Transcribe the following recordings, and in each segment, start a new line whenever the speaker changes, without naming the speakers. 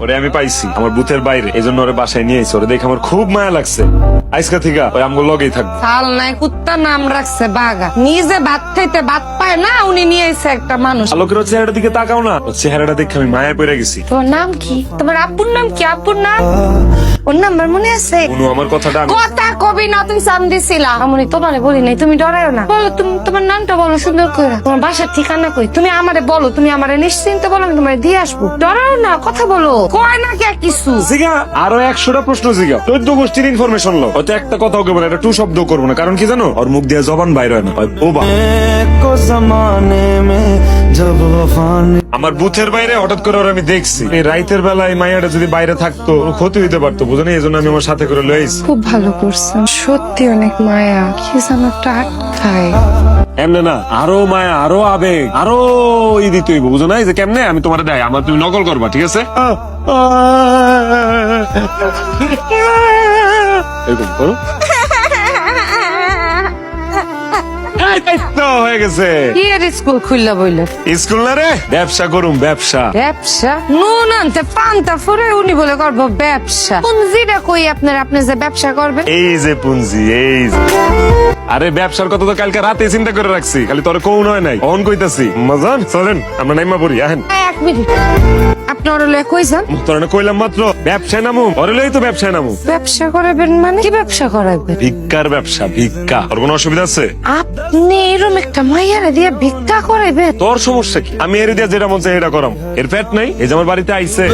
ওরে আমি পাইছি আমার বুথের বাইরে, এই জন্য ওরে বাসায় নিয়ে আইছি। ওরে দেখে আমার খুব মায়া লাগছে। আজকা থেকে ওই আমগুলো লগেই থাকবে।
চাল নাই কুত্তা নাম রাখছে বাঘা, নিজে ভাত খাইতে ভাত পায় না, উনি নিয়ে এসে একটা মানুষ।
আলোকের ওর চেহারাটার দিকে তাকাও না, ওর চেহারাটা দেখে আমি মায়া পড়ে গেছি।
তোমার নাম কি? তোমার আব্বুর নাম কি? আব্বুর নাম ওর নাম্বার মনে আছে?
অনু আমার কথাটা
কথা কবি না, তুমি চান দিছিলা। আমি তোমারে বলি নাই, তুমি ডরাও না। বলো তুমি তোমার নামটা বলো সুন্দর করে, তোমার বাসার ঠিকানা কই, তুমি আমারে বলো, তুমি আমারে নিশ্চিন্তে বলো, আমি তোমারে দিয়ে আসবো। ডরাও না, কথা বলো। কয় না কে কিছু
জিগা, আরো 100টা প্রশ্ন জিগা, 14 গোষ্ঠীর ইনফরমেশন লো। হয়তো একটা কথাও কেবল এটা টু শব্দ করবো না, কারণ কি জানো, ওর মুখ দিয়ে জবান বাইর হয় না। আমার বুথের বাইরে হঠাৎ করে ওর আমি দেখছি। এই রাইতের বেলায় মাইয়াটা যদি বাইরে থাকতো কোনো ক্ষতি হইতে পারতো, বুঝো না? এই জন্য আমি আমার সাথে করে লইছি।
খুব ভালো করছেন, সত্যি অনেক মায়া। কি যেন একটা আটকায়।
এমনে না, আরো মায়া, আরো আবেগ, আরো ই দিতে হইব, বুঝো না? এই যে কেমনে আমি তোমার দেয়, আমার তুমি নকল করবা, ঠিক আছে? এরকম করো। এই তো হয়ে গেছে।
কি এর স্কুল খুললা বইলে?
স্কুল না রে, ব্যবসা করুম, ব্যবসা।
ব্যবসা? নুন আনতে পান্তা ফুরে উনি বলে করবো ব্যবসা। পুঞ্জিটা কই আপনার, আপনি যে ব্যবসা করবেন?
এই যে পুঞ্জি, এই যে। আরে ব্যবসার কথা তো কালকে রাতে চিন্তা করে রাখছি, খালি তোর কোন হয় নাই, অন কইতাছি। মজান চলেন আমরা নাইমা পড়ি, আহেন।
এক মিনিট, আপনি ওরা লয়ে কই যান?
তোর না কইলাম মাত্র ব্যবসায় নামু, ওরে লই তো ব্যবসায় নামু।
ব্যবসা করাবেন মানে? কি ব্যবসা করাবেন?
ভিক্ষার ব্যবসা, ভিক্ষা। তোর কোনো অসুবিধা আছে?
আপনি এরকম একটা মাইয়ারে দিয়ে ভিক্ষা করাবেন?
তোর সমস্যা কি? আমি এর দিয়ে যেটা মন চাই এটা করাম। এর পেট নাই, এই যে আমার বাড়িতে আইছে,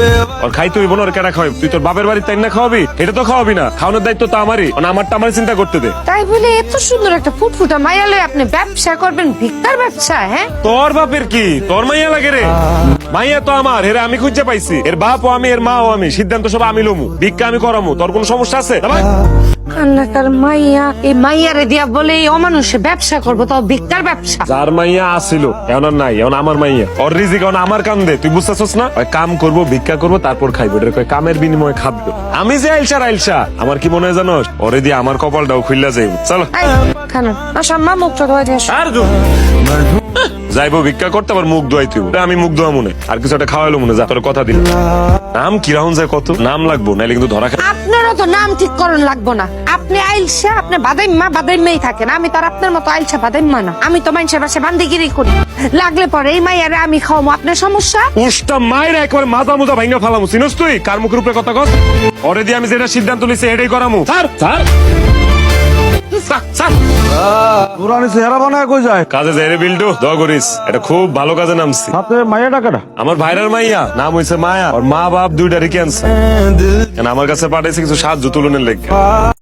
ওর খাইতে হইব না, ওর কেনা খাওয়াবি? তুই তোর বাপের বাড়িতে না খাওয়াবি? এটা তো খাওয়াবি না, খাওয়ানোর দায়িত্ব তো আমারই। আমারটা আমার চিন্তা করতে দে।
তাই বলে এত সুন্দর একটা ফুটফুটা মাইয়া লয়ে আপনি ব্যবসা করবেন? ভিক্ষার ব্যবসা? হ্যাঁ,
তোর বাপের কি, তোর মাইয়া লাগে রে? মাইয়া তো আমার, এর আমি খুঁজে পাইছি। এর বাপও আমি, এর মাও আমি, সিদ্ধান্ত সব আমি লমু, ভিক্ষা আমি করামু। তোর কোনো সমস্যা আছে?
কান্নাকার মাইয়া, এই মাইয়ারে দিয়া বলে এই অমানুষে ব্যবসা করবো, তাও ভিক্ষার ব্যবসা?
যার মাইয়া আসিল এখন আর নাই, এখন আমার মাইয়া। ওর রিজিক এখন আমার কান্দে, তুই বুঝতেছস না? ওই কাম করবো, ভিক্ষা করবো, তারপর খাইবো। এটা কয় কামের বিনিময়ে খাদ্য। আমি যে আইলসা, আমার কি মনে হয় জানোস, ওরে দিয়ে আমার কপালটাও খুললা যাইব। চলো
খানো আসাম্মা, মুখটা ধোয়া দিয়ে আসো।
আর যাইবো ভিক্ষা করতে, আবার মুখ ধোয়াই তুই। আমি মুখ ধোয়া মনে, আর কিছু একটা খাওয়াইলো মনে, যা তোর কথা দিল। নাম কি রাহুন যায়, কত নাম লাগবো, নাইলে কিন্তু ধরা খাই।
আপনারও তো নাম ঠিক করন লাগবো না। আপনি আইলসা, আপনি বাদাইম্মাই থাকেন। আমি তো আর আপনার মতো আইলসা বাদাইম্মা না। আমি তো মানুষের বাসে বান্দিগিরি করি। লাগলে পরে এই মাইয়ারে আমি খাওয়াবো, আপনার সমস্যা?
উষ্টা মায়ের একবার মাথা মুথা ভাঙা ফালামু। চিনস তুই কার মুখের উপরে কথা কস? ওরে দিয়ে আমি যেটা সিদ্ধান্ত নিছি এটাই করামু। স্যার স্যার কাজে যাই রে বিল্টু, দোয়া করিস। এটা খুব ভালো কাজে নামছি।
মাইয়া টাকাটা
আমার ভাইরার মাইয়া, নাম হইছে মায়া। ওর মা বাপ দুইটারই ক্যান্সার। আমার কাছে পাঠাইছে কিছু সাহায্য তুলনের লেগে।